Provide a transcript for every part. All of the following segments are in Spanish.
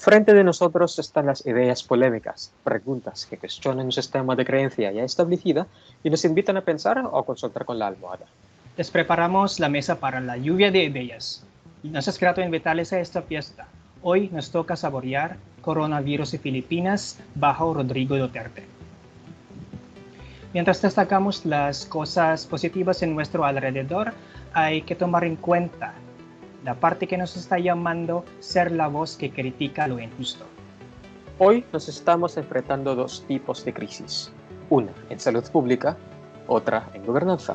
Frente de nosotros están las ideas polémicas, preguntas que cuestionan un sistema de creencia ya establecido y nos invitan a pensar o consultar con la almohada. Les preparamos la mesa para la lluvia de ideas. Nos es grato invitarles a esta fiesta. Hoy nos toca saborear coronavirus y Filipinas bajo Rodrigo Duterte. Mientras destacamos las cosas positivas en nuestro alrededor, hay que tomar en cuenta la parte que nos está llamando ser la voz que critica lo injusto. Hoy nos estamos enfrentando a dos tipos de crisis, una en salud pública, otra en gobernanza.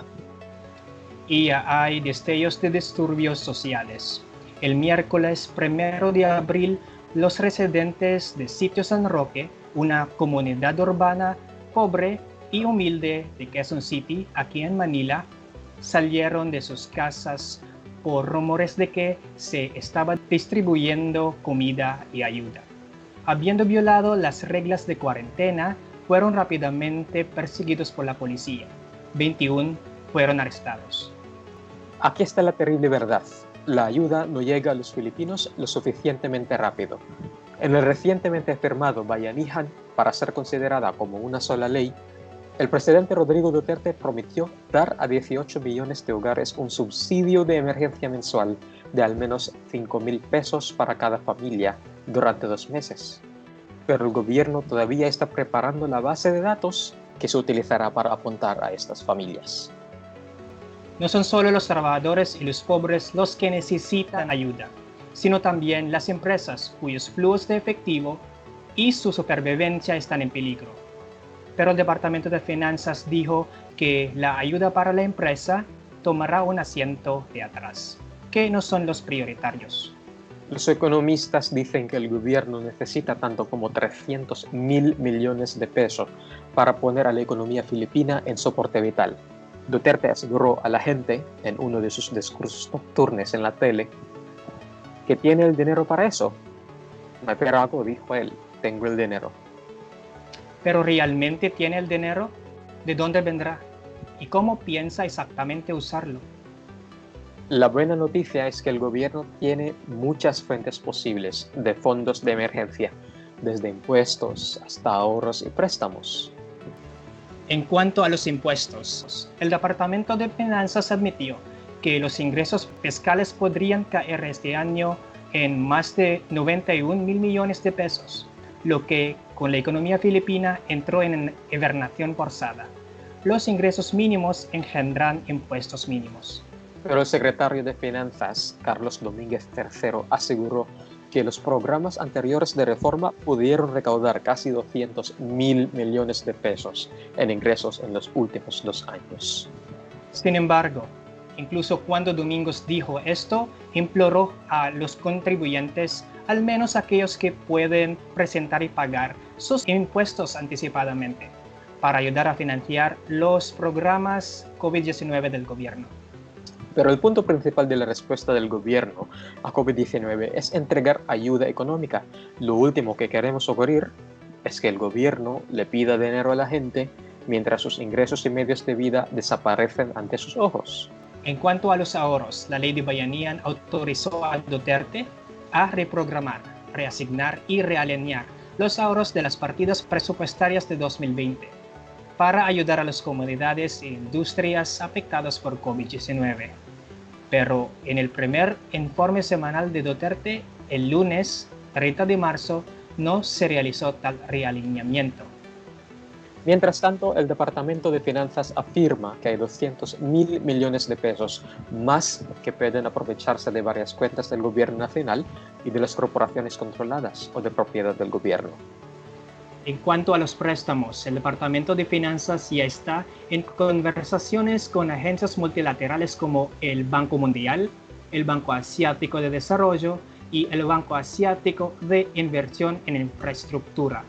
Y hay destellos de disturbios sociales. El miércoles 1 de abril, los residentes de Sitio San Roque, una comunidad urbana pobre y humilde de Quezon City, aquí en Manila, salieron de sus casas por rumores de que se estaba distribuyendo comida y ayuda. Habiendo violado las reglas de cuarentena, fueron rápidamente perseguidos por la policía. 21 fueron arrestados. Aquí está la terrible verdad. La ayuda no llega a los filipinos lo suficientemente rápido. En el recientemente firmado Bayanihan para ser considerada como una sola ley, el presidente Rodrigo Duterte prometió dar a 18 millones de hogares un subsidio de emergencia mensual de al menos 5,000 pesos para cada familia durante 2 meses. Pero el gobierno todavía está preparando la base de datos que se utilizará para apuntar a estas familias. No son solo los trabajadores y los pobres los que necesitan ayuda, sino también las empresas cuyos flujos de efectivo y su supervivencia están en peligro. Pero el Departamento de Finanzas dijo que la ayuda para la empresa tomará un asiento de atrás, que no son los prioritarios. Los economistas dicen que el gobierno necesita tanto como 300,000 millones de pesos para poner a la economía filipina en soporte vital. Duterte aseguró a la gente, en uno de sus discursos nocturnos en la tele, que tiene el dinero para eso. No pero algo, dijo él, tengo el dinero. ¿Pero realmente tiene el dinero? ¿De dónde vendrá? ¿Y cómo piensa exactamente usarlo? La buena noticia es que el gobierno tiene muchas fuentes posibles de fondos de emergencia, desde impuestos hasta ahorros y préstamos. En cuanto a los impuestos, el Departamento de Finanzas admitió que los ingresos fiscales podrían caer este año en más de 91,000 millones de pesos, lo que con la economía filipina entró en hibernación forzada. Los ingresos mínimos engendran impuestos mínimos. Pero el secretario de Finanzas, Carlos Domínguez III, aseguró que los programas anteriores de reforma pudieron recaudar casi 200,000 millones de pesos en ingresos en los últimos 2 años. Sin embargo, incluso cuando Domínguez dijo esto, imploró a los contribuyentes, al menos aquellos que pueden presentar y pagar sus impuestos anticipadamente, para ayudar a financiar los programas COVID-19 del gobierno. Pero el punto principal de la respuesta del gobierno a COVID-19 es entregar ayuda económica. Lo último que queremos ocurrir es que el gobierno le pida dinero a la gente mientras sus ingresos y medios de vida desaparecen ante sus ojos. En cuanto a los ahorros, la ley de Bayanihan autorizó a Duterte a reprogramar, reasignar y realinear los ahorros de las partidas presupuestarias de 2020 para ayudar a las comunidades e industrias afectadas por COVID-19. Pero en el primer informe semanal de Duterte, el lunes 30 de marzo, no se realizó tal realineamiento. Mientras tanto, el Departamento de Finanzas afirma que hay 200,000 millones de pesos más que pueden aprovecharse de varias cuentas del gobierno nacional y de las corporaciones controladas o de propiedad del gobierno. En cuanto a los préstamos, el Departamento de Finanzas ya está en conversaciones con agencias multilaterales como el Banco Mundial, el Banco Asiático de Desarrollo y el Banco Asiático de Inversión en Infraestructura,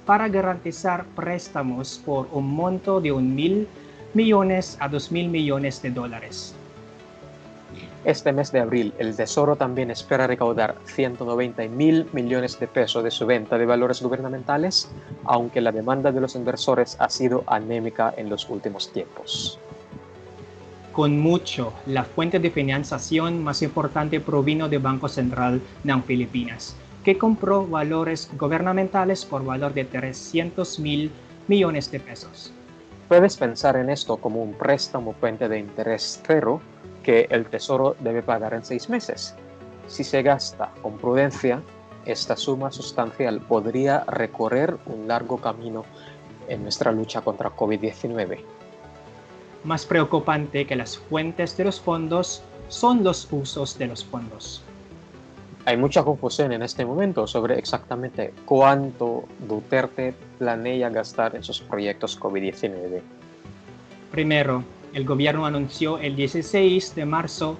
para garantizar préstamos por un monto de 1,000 millones a 2,000 millones de dólares. Este mes de abril, el Tesoro también espera recaudar 190,000 millones de pesos de su venta de valores gubernamentales, aunque la demanda de los inversores ha sido anémica en los últimos tiempos. Con mucho, la fuente de financiación más importante provino del Banco Central ng Pilipinas, que compró valores gubernamentales por valor de 300.000 millones de pesos. Puedes pensar en esto como un préstamo puente de interés cero que el Tesoro debe pagar en 6 meses. Si se gasta con prudencia, esta suma sustancial podría recorrer un largo camino en nuestra lucha contra COVID-19. Más preocupante que las fuentes de los fondos son los usos de los fondos. Hay mucha confusión en este momento sobre exactamente cuánto Duterte planea gastar en sus proyectos COVID-19. Primero, el gobierno anunció el 16 de marzo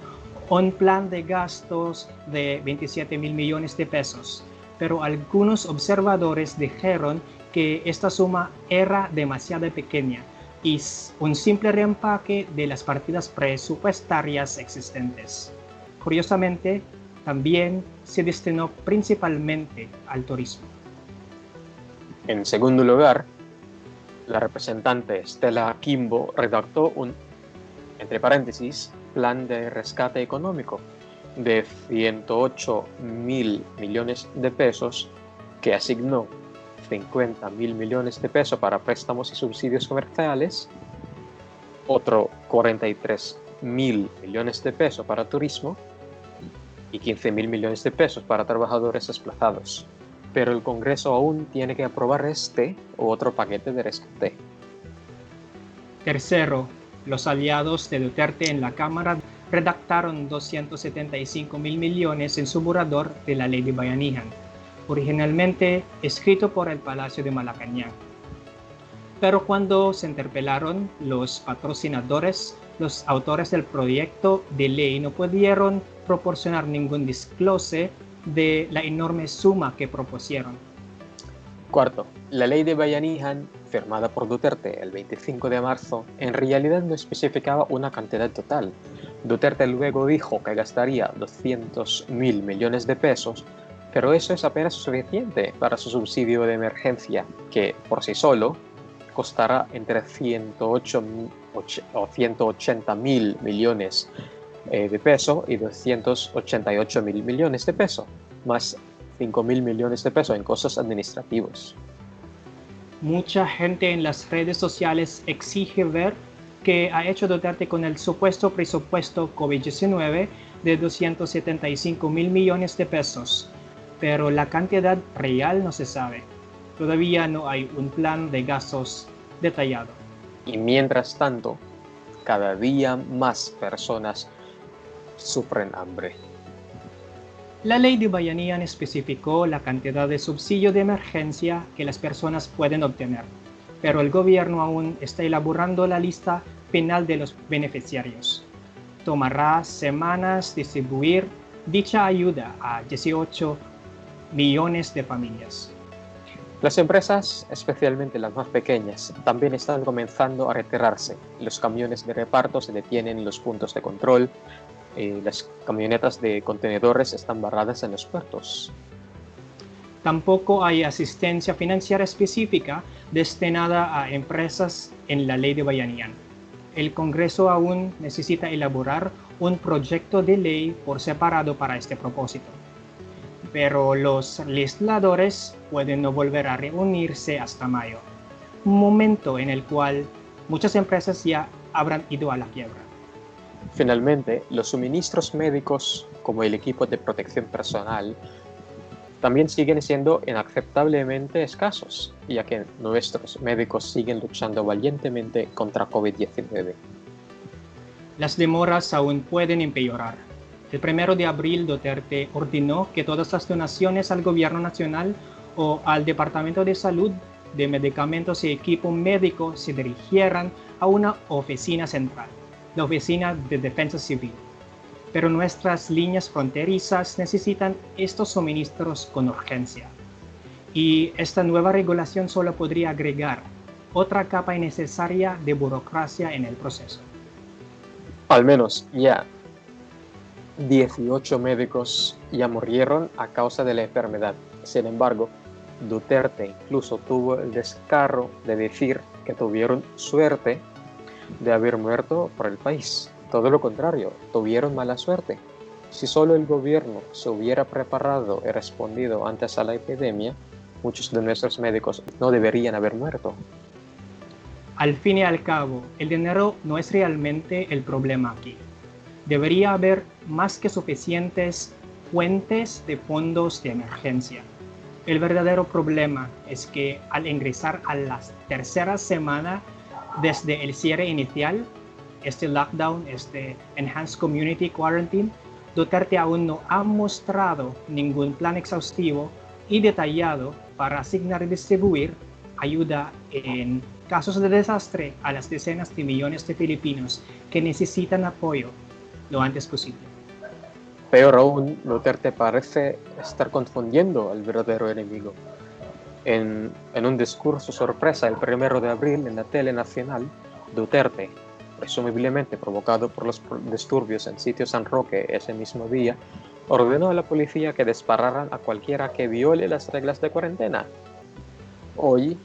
un plan de gastos de 27.000 millones de pesos, pero algunos observadores dijeron que esta suma era demasiado pequeña y un simple reempaque de las partidas presupuestarias existentes. Curiosamente, también se destinó principalmente al turismo. En segundo lugar, la representante Stella Kimbo redactó un, entre paréntesis, plan de rescate económico de 108.000 millones de pesos que asignó 50.000 millones de pesos para préstamos y subsidios comerciales, otro 43.000 millones de pesos para turismo y 15.000 millones de pesos para trabajadores desplazados. Pero el Congreso aún tiene que aprobar este u otro paquete de rescate. Tercero, los aliados de Duterte en la Cámara redactaron 275.000 millones en su borrador de la ley de Bayanihan, originalmente escrito por el Palacio de Malacañang. Pero cuando se interpelaron los patrocinadores, los autores del proyecto de ley no pudieron proporcionar ningún desglose de la enorme suma que propusieron. Cuarto, la ley de Bayanihan, firmada por Duterte el 25 de marzo, en realidad no especificaba una cantidad total. Duterte luego dijo que gastaría 200.000 millones de pesos, pero eso es apenas suficiente para su subsidio de emergencia, que por sí solo costará entre 180.000 millones de pesos y 288.000 millones de pesos, más 5.000 millones de pesos en costos administrativos. Mucha gente en las redes sociales exige ver qué ha hecho Duterte con el supuesto presupuesto COVID-19 de 275.000 millones de pesos, pero la cantidad real no se sabe. Todavía no hay un plan de gastos detallado. Y mientras tanto, cada día más personas sufren hambre. La ley de Bayanihan especificó la cantidad de subsidio de emergencia que las personas pueden obtener, pero el gobierno aún está elaborando la lista final de los beneficiarios. Tomará semanas distribuir dicha ayuda a 18 millones de familias. Las empresas, especialmente las más pequeñas, también están comenzando a retirarse. Los camiones de reparto se detienen en los puntos de control. Las camionetas de contenedores están varadas en los puertos. Tampoco hay asistencia financiera específica destinada a empresas en la ley de Bayanihan. El Congreso aún necesita elaborar un proyecto de ley por separado para este propósito. Pero los legisladores pueden no volver a reunirse hasta mayo, un momento en el cual muchas empresas ya habrán ido a la quiebra. Finalmente, los suministros médicos, como el equipo de protección personal, también siguen siendo inaceptablemente escasos, ya que nuestros médicos siguen luchando valientemente contra COVID-19. Las demoras aún pueden empeorar. El 1 de abril, Duterte ordenó que todas las donaciones al gobierno nacional o al Departamento de Salud de medicamentos y equipo médico se dirigieran a una oficina central, la Oficina de Defensa Civil. Pero nuestras líneas fronterizas necesitan estos suministros con urgencia. Y esta nueva regulación solo podría agregar otra capa innecesaria de burocracia en el proceso. Al menos ya 18 médicos ya murieron a causa de la enfermedad. Sin embargo, Duterte incluso tuvo el descaro de decir que tuvieron suerte de haber muerto por el país. Todo lo contrario, tuvieron mala suerte. Si solo el gobierno se hubiera preparado y respondido antes a la epidemia, muchos de nuestros médicos no deberían haber muerto. Al fin y al cabo, el dinero no es realmente el problema aquí. Debería haber más que suficientes fuentes de fondos de emergencia. El verdadero problema es que al ingresar a la tercera semana desde el cierre inicial, este lockdown, este Enhanced Community Quarantine, Duterte aún no ha mostrado ningún plan exhaustivo y detallado para asignar y distribuir ayuda en casos de desastre a las decenas de millones de filipinos que necesitan apoyo lo antes posible. Peor aún, Duterte parece estar confundiendo al verdadero enemigo. En un discurso sorpresa el 1 de abril en la tele nacional, Duterte, presumiblemente provocado por los disturbios en sitio San Roque ese mismo día, ordenó a la policía que dispararan a cualquiera que viole las reglas de cuarentena. Hoy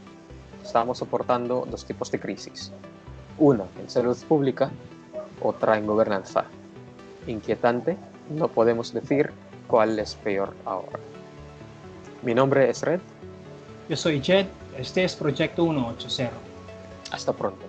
estamos soportando dos tipos de crisis. Una en salud pública, otra en gobernanza. Inquietante, no podemos decir cuál es peor ahora. Mi nombre es Red. Yo soy Jed, este es Proyecto 180. Hasta pronto.